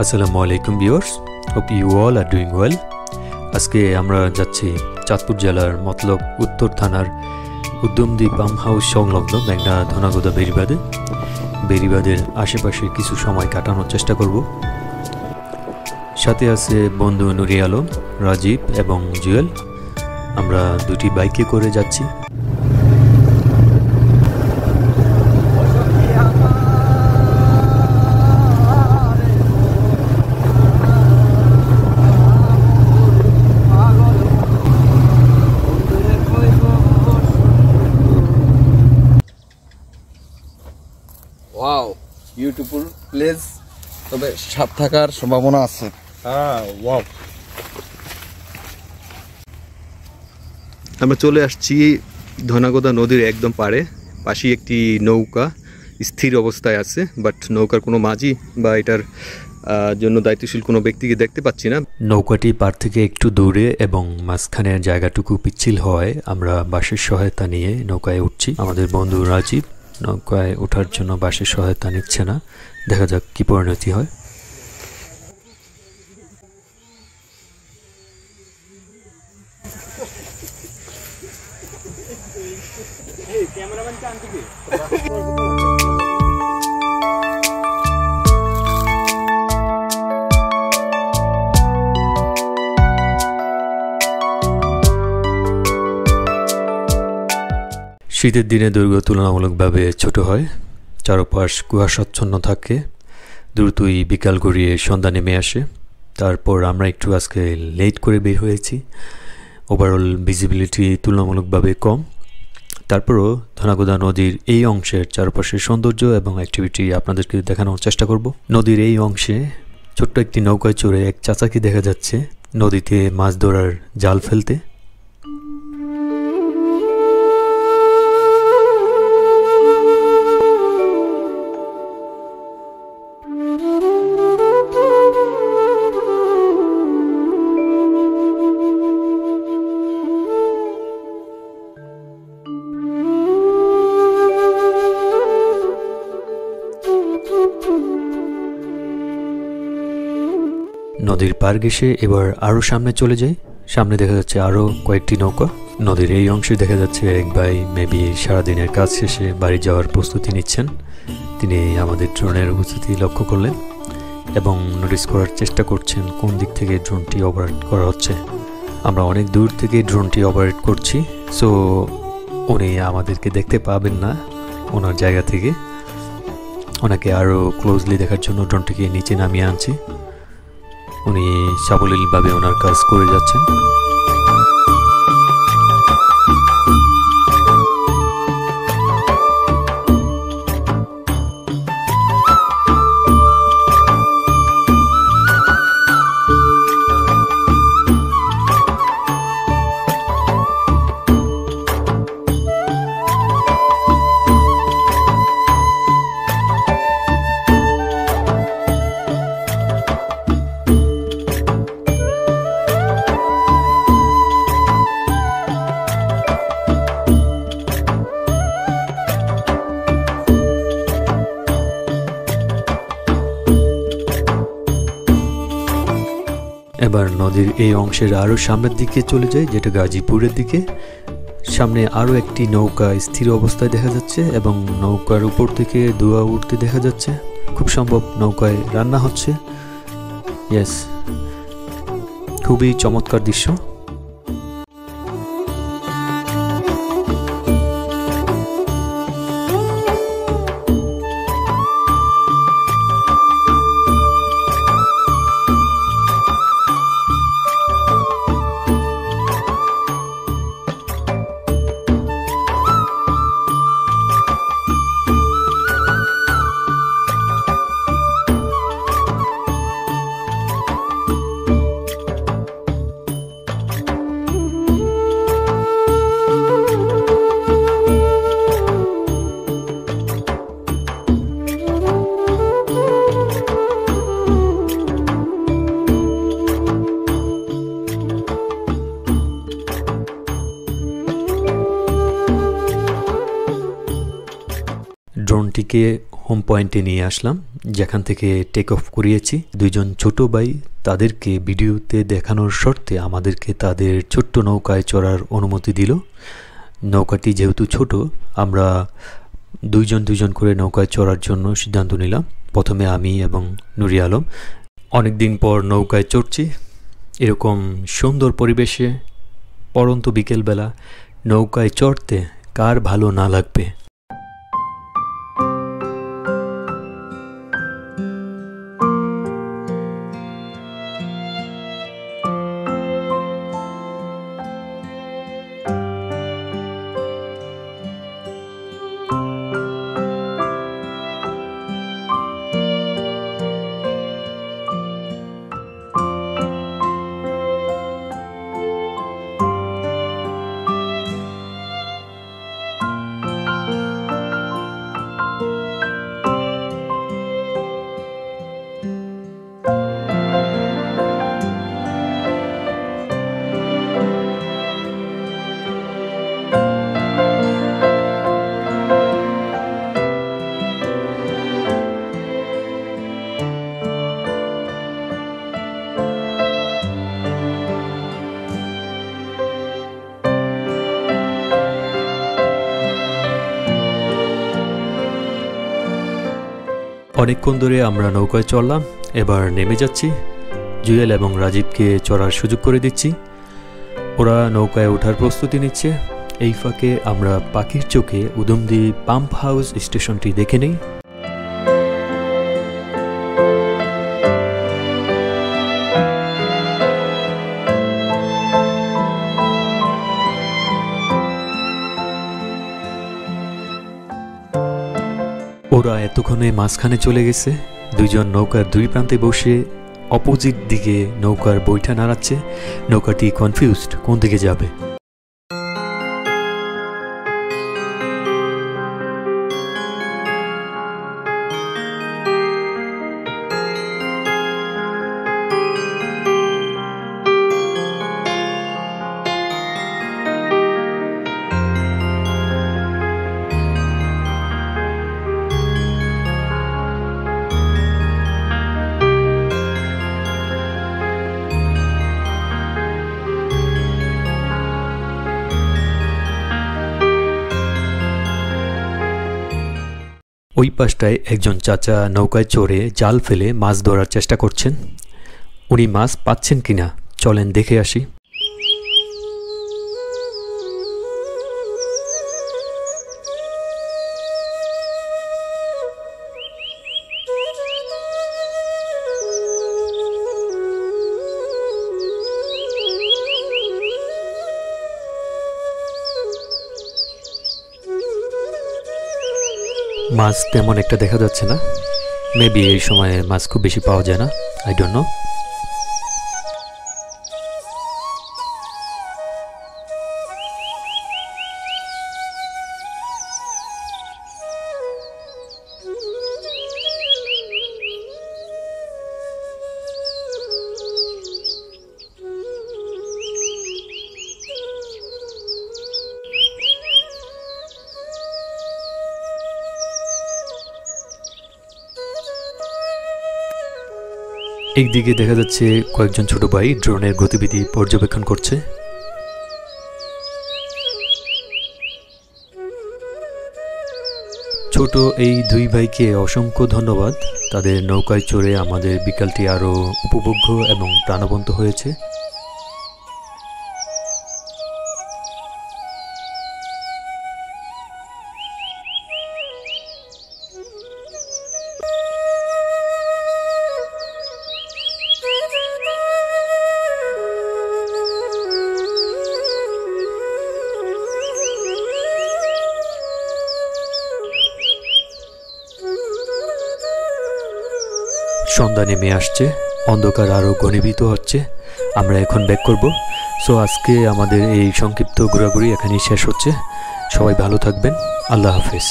আসসালামু আলাইকুম viewers, hope you all are doing well. আজকে আমরা যাচ্ছি চাঁদপুর জেলার মতলব উত্তর থানার উদ্যমদী পাম্প হাউস সংলগ্ন মেঘনা ধনাগোদা বেড়িবাঁধে। বেড়িবাঁধের আশেপাশে কিছু সময় কাটানোর চেষ্টা করব। সাথে আছে বন্ধু নুরি আলম, রাজীব এবং জুয়েল। আমরা দুটি বাইকে করে যাচ্ছি। ওয়াও, বিউটিফুল প্লেস, তবে সাপ থাকার সম্ভাবনা আছে। ওয়াও। আমরা চলে আসছি ধনাগোদা নদীর একদম পাশে একটি নৌকা স্থির অবস্থায় আছে, বাট নৌকার কোনো মাঝি বা এটার জন্য দায়িত্বশীল কোনো ব্যক্তিকে দেখতে পাচ্ছি না। নৌকাটি পাড় থেকে একটু দূরে এবং মাঝখানের জায়গাটুকু পিচ্ছিল হওয়ায় আমরা বাঁশের সহায়তা নিয়ে নৌকায় উঠছি। আমাদের বন্ধু রাজীব নৌকায় ওঠার জন্য বাঁশের সহায়তা নিচ্ছে না। দেখা যাক কি পরিণতি হয়। শীতের দিনে দৈর্ঘ্য তুলনামূলকভাবে ছোট হয়, চারপাশ কুয়াশাচ্ছন্ন থাকে। দ্রুতই বিকাল গড়িয়ে সন্ধ্যা নেমে আসে। তারপর আমরা একটু আজকে লেট করে বের হয়েছি। ওভারঅল ভিজিবিলিটি তুলনামূলকভাবে কম। তারপরও ধনাগোদা নদীর এই অংশের চারপাশের সৌন্দর্য এবং অ্যাক্টিভিটি আপনাদেরকে দেখানোর চেষ্টা করব। নদীর এই অংশে ছোট্ট একটি নৌকায় চড়ে এক চাচাকে দেখা যাচ্ছে নদীতে মাছ ধরার জাল ফেলতে। নদীর পার ঘেঁষে এবার আরও সামনে চলে যাই। সামনে দেখা যাচ্ছে আরও কয়েকটি নৌকা। নদীর এই অংশে দেখা যাচ্ছে এক ভাই মেবি সারাদিনের কাজ শেষে বাড়ি যাওয়ার প্রস্তুতি নিচ্ছেন। তিনি আমাদের ড্রোনের উপস্থিতি লক্ষ্য করলেন এবং নোটিস করার চেষ্টা করছেন কোন দিক থেকে ড্রোনটি অপারেট করা হচ্ছে। আমরা অনেক দূর থেকে ড্রোনটি অপারেট করছি, সো উনি আমাদেরকে দেখতে পাবেন না ওনার জায়গা থেকে। ওনাকে আরও ক্লোজলি দেখার জন্য ড্রোনটিকে নিচে নামিয়ে আনছি। উনি সাবলীলভাবে ওনার কাজ করে যাচ্ছেন। এবার নদীর এই অংশের আরও সামনের দিকে চলে যায়, যেটা গাজীপুরের দিকে। সামনে আরও একটি নৌকা স্থির অবস্থায় দেখা যাচ্ছে এবং নৌকার উপর থেকে ধোঁয়া উঠতে দেখা যাচ্ছে। খুব সম্ভব নৌকায় রান্না হচ্ছে। ইয়েস, খুবই চমৎকার দৃশ্য। ড্রোনটিকে হোম পয়েন্টে নিয়ে আসলাম, যেখান থেকে টেক অফ করিয়েছি। দুইজন ছোট ভাই তাদেরকে ভিডিওতে দেখানোর শর্তে আমাদেরকে তাদের ছোট্ট নৌকায় চড়ার অনুমতি দিল। নৌকাটি যেহেতু ছোট, আমরা দুইজন করে নৌকায় চড়ার জন্য সিদ্ধান্ত নিলাম। প্রথমে আমি এবং নুরি আলম। অনেক দিন পর নৌকায় চড়ছি। এরকম সুন্দর পরিবেশে পড়ন্ত বিকেলবেলা নৌকায় চড়তে কার ভালো না লাগবে। অনেকক্ষণ ধরে আমরা নৌকায় চড়লাম, এবার নেমে যাচ্ছি। জুয়েল এবং রাজীবকে চড়ার সুযোগ করে দিচ্ছি। ওরা নৌকায় ওঠার প্রস্তুতি নিচ্ছে। এই ফাঁকে আমরা পাখির চোখে উদমদি পাম্প হাউস স্টেশনটি দেখে নেই। ওরা এতক্ষণে মাঝখানে চলে গেছে। দুইজন নৌকার দুই প্রান্তে বসে অপোজিট দিকে নৌকার বৈঠা নাড়াচ্ছে। নৌকাটি কনফিউজড কোন দিকে যাবে। ওই পাশটায় একজন চাচা নৌকায় চড়ে জাল ফেলে মাছ ধরার চেষ্টা করছেন। উনি মাছ পাচ্ছেন কিনা চলেন দেখে আসি। মাছ তেমন একটা দেখা যাচ্ছে না। মেবি এই সময়ে মাছ খুব বেশি পাওয়া যায় না, আই ডোন্ট নো। একদিকে দেখা যাচ্ছে কয়েকজন ছোট ভাই ড্রোনের গতিবিধি পর্যবেক্ষণ করছে। ছোট এই দুই ভাইকে অসংখ্য ধন্যবাদ। তাদের নৌকায় চড়ে আমাদের বিকালটি আরও উপভোগ্য এবং প্রাণবন্ত হয়েছে। সন্ধ্যা নেমে আসছে, অন্ধকার আরও ঘনীভূত হচ্ছে। আমরা এখন ব্যাক করব। সো আজকে আমাদের এই সংক্ষিপ্ত ঘোরাঘুরি এখানেই শেষ হচ্ছে। সবাই ভালো থাকবেন। আল্লাহ হাফেজ।